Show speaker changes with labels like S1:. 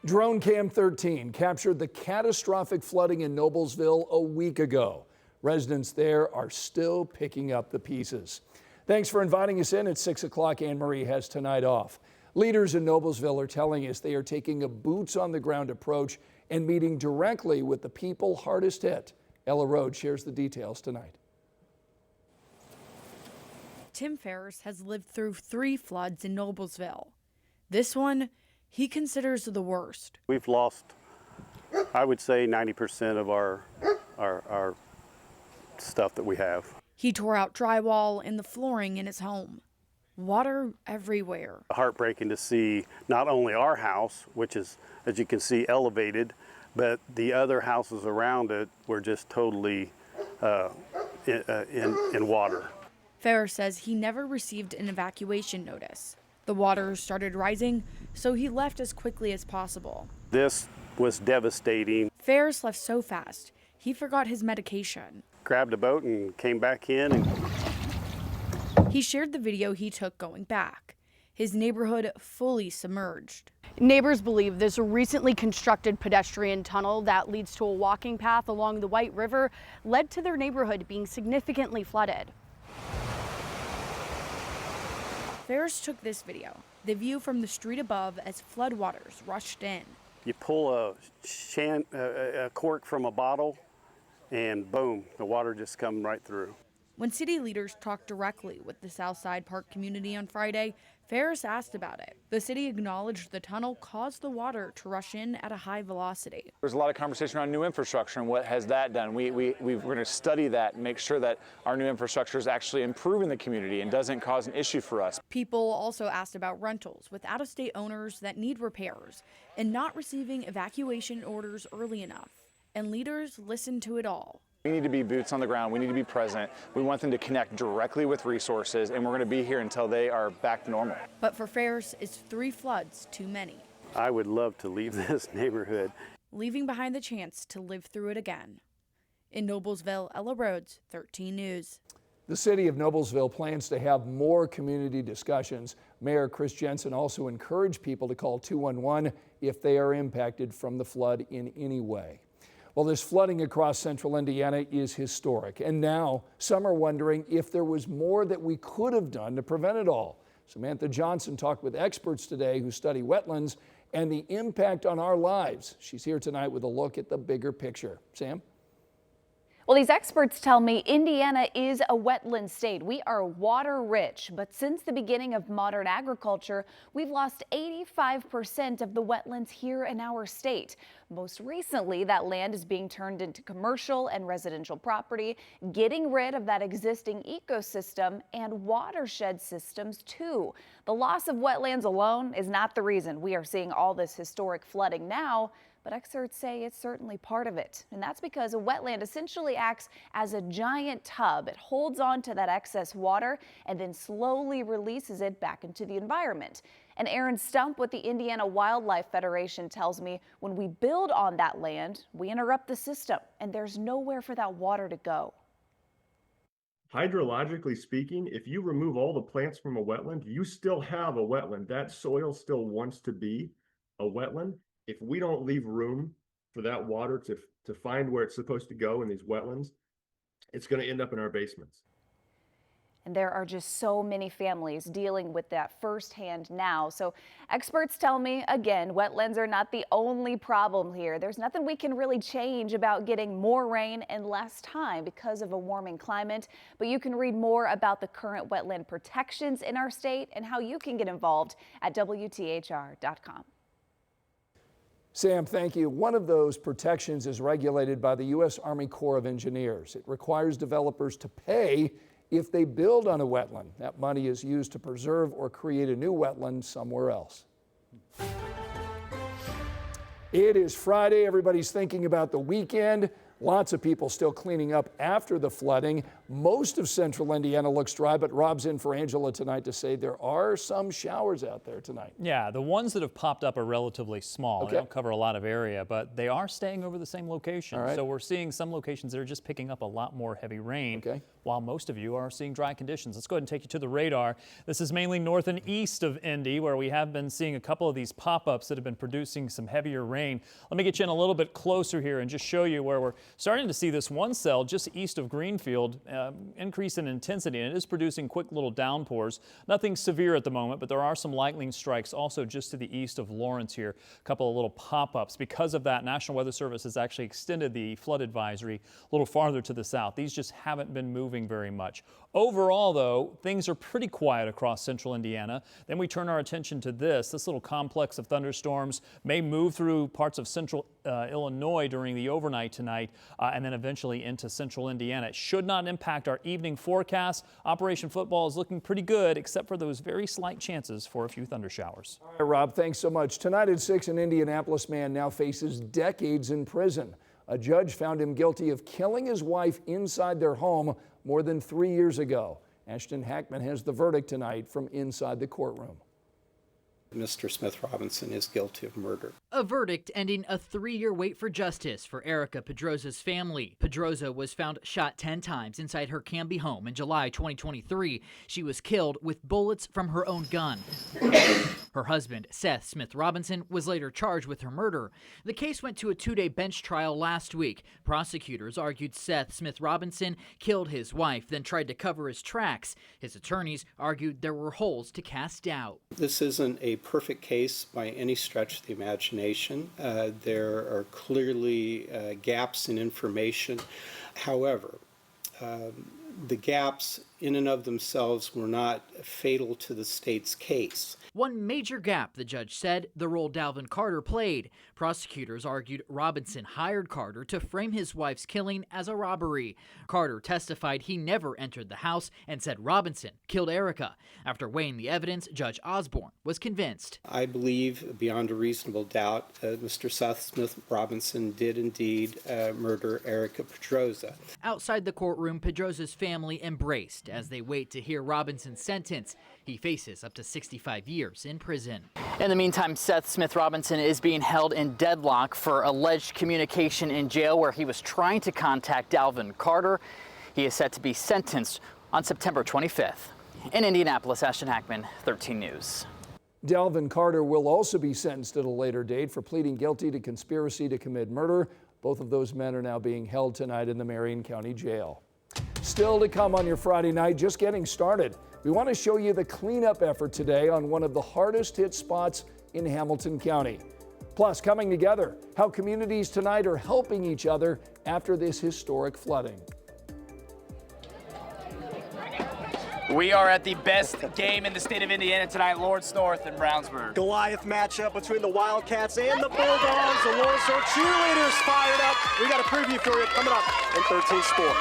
S1: Drone Cam 13 captured the catastrophic flooding in Noblesville a week ago. Residents there are still picking up the pieces. Thanks for inviting us in at 6 o'clock. Anne Marie has tonight off. Leaders in Noblesville are telling us they are taking a boots on the ground approach and meeting directly with the people hardest hit. Ella Rhodes shares the details tonight.
S2: Tim Ferris has lived through 3 floods in Noblesville. This one, he considers the worst.
S3: We've lost, I would say, 90% of our stuff that we have.
S2: He tore out drywall and the flooring in his home. Water everywhere.
S3: Heartbreaking to see not only our house, which is, as you can see, elevated, but the other houses around it were just totally in water.
S2: Ferris says he never received an evacuation notice. The water started rising, so he left as quickly as possible.
S3: This was devastating.
S2: Ferris left so fast, he forgot his medication.
S3: Grabbed a boat and came back in.
S2: He shared the video he took going back. His neighborhood fully submerged.
S4: Neighbors believe this recently constructed pedestrian tunnel that leads to a walking path along the White River led to their neighborhood being significantly flooded.
S2: Ferris took this video, the view from the street above as floodwaters rushed in.
S3: You pull a cork from a bottle and boom, the water just comes right through.
S2: When city leaders talked directly with the Southside Park community on Friday, Ferris asked about it. The city acknowledged the tunnel caused the water to rush in at a high velocity.
S5: There's a lot of conversation around new infrastructure and what has that done. We're going to study that and make sure that our new infrastructure is actually improving the community and doesn't cause an issue for us.
S2: People also asked about rentals with out-of-state owners that need repairs and not receiving evacuation orders early enough. And leaders listened to it all.
S5: We need to be boots on the ground. We need to be present. We want them to connect directly with resources, and we're going to be here until they are back to normal.
S2: But for Ferris, it's 3 floods too many.
S3: I would love to leave this neighborhood,
S2: leaving behind the chance to live through it again. In Noblesville, Ella Rhodes, 13 News.
S1: The city of Noblesville plans to have more community discussions. Mayor Chris Jensen also encouraged people to call 211 if they are impacted from the flood in any way. Well, this flooding across central Indiana is historic, and now some are wondering if there was more that we could have done to prevent it all. Samantha Johnson talked with experts today who study wetlands and the impact on our lives. She's here tonight with a look at the bigger picture. Sam?
S6: Well, these experts tell me Indiana is a wetland state. We are water rich, but since the beginning of modern agriculture, we've lost 85% of the wetlands here in our state. Most recently, that land is being turned into commercial and residential property, getting rid of that existing ecosystem and watershed systems too. The loss of wetlands alone is not the reason we are seeing all this historic flooding now. But experts say it's certainly part of it. And that's because a wetland essentially acts as a giant tub. It holds on to that excess water and then slowly releases it back into the environment. And Aaron Stump with the Indiana Wildlife Federation tells me when we build on that land, we interrupt the system and there's nowhere for that water to go.
S7: Hydrologically speaking, if you remove all the plants from a wetland, you still have a wetland. That soil still wants to be a wetland. If we don't leave room for that water to find where it's supposed to go in these wetlands, it's going to end up in our basements.
S6: And there are just so many families dealing with that firsthand now. So experts tell me, again, wetlands are not the only problem here. There's nothing we can really change about getting more rain in less time because of a warming climate. But you can read more about the current wetland protections in our state and how you can get involved at WTHR.com.
S1: Sam, thank you. One of those protections is regulated by the U.S. Army Corps of Engineers. It requires developers to pay if they build on a wetland. That money is used to preserve or create a new wetland somewhere else. It is Friday. Everybody's thinking about the weekend. Lots of people still cleaning up after the flooding. Most of central Indiana looks dry, but Rob's in for Angela tonight to say there are some showers out there tonight.
S8: Yeah, the ones that have popped up are relatively small. They don't cover a lot of area, but they are staying over the same location.
S1: All right.
S8: So we're seeing some locations that are just picking up a lot more heavy rain, while most of you are seeing dry conditions. Let's go ahead and take you to the radar. This is mainly north and east of Indy, where we have been seeing a couple of these pop-ups that have been producing some heavier rain. Let me get you in a little bit closer here and just show you where we're starting to see this one cell just east of Greenfield increase in intensity, and it is producing quick little downpours. Nothing severe at the moment, but there are some lightning strikes also just to the east of Lawrence here. A couple of little pop-ups. Because of that, National Weather Service has actually extended the flood advisory a little farther to the south. These just haven't been moving very much. Overall, though, things are pretty quiet across central Indiana. Then we turn our attention to this little complex of thunderstorms may move through parts of central Illinois during the overnight tonight, and then eventually into central Indiana. It should not impact our evening forecast. Operation Football is looking pretty good, except for those very slight chances for a few thunder showers.
S1: All right, Rob, thanks so much. Tonight at 6, an Indianapolis man now faces decades in prison. A judge found him guilty of killing his wife inside their home more than 3 years ago. Ashton Hackman has the verdict tonight from inside the courtroom.
S9: Mr. Smith Robinson is guilty of murder.
S10: A verdict ending a 3-year wait for justice for Erica Pedroza's family. Pedroza was found shot 10 times inside her Canby home in July 2023. She was killed with bullets from her own gun. Her husband, Seth Smith Robinson, was later charged with her murder. The case went to a 2-day bench trial last week. Prosecutors argued Seth Smith Robinson killed his wife, then tried to cover his tracks. His attorneys argued there were holes to cast doubt.
S9: This isn't a perfect case by any stretch of the imagination. There are clearly gaps in information. However, the gaps in and of themselves were not fatal to the state's case.
S10: One major gap, the judge said, the role Dalvin Carter played. Prosecutors argued Robinson hired Carter to frame his wife's killing as a robbery. Carter testified he never entered the house and said Robinson killed Erica. After weighing the evidence, Judge Osborne was convinced.
S9: I believe beyond a reasonable doubt Mr. Seth Smith Robinson did indeed murder Erica Pedroza.
S10: Outside the courtroom, Pedroza's family embraced as they wait to hear Robinson's sentence. He faces up to 65 years in prison.
S11: In the meantime, Seth Smith Robinson is being held in deadlock for alleged communication in jail where he was trying to contact Dalvin Carter. He is set to be sentenced on September 25th. In Indianapolis, Ashton Hackman, 13 News.
S1: Dalvin Carter will also be sentenced at a later date for pleading guilty to conspiracy to commit murder. Both of those men are now being held tonight in the Marion County Jail. Still to come on your Friday night, just getting started. We want to show you the cleanup effort today on one of the hardest hit spots in Hamilton County. Plus, coming together, how communities tonight are helping each other after this historic flooding.
S12: We are at the best game in the state of Indiana tonight, Lawrence North and Brownsburg.
S13: Goliath matchup between the Wildcats and the Bulldogs. The Lawrence North cheerleaders fired up. We got a preview for you coming up in 13 Sports.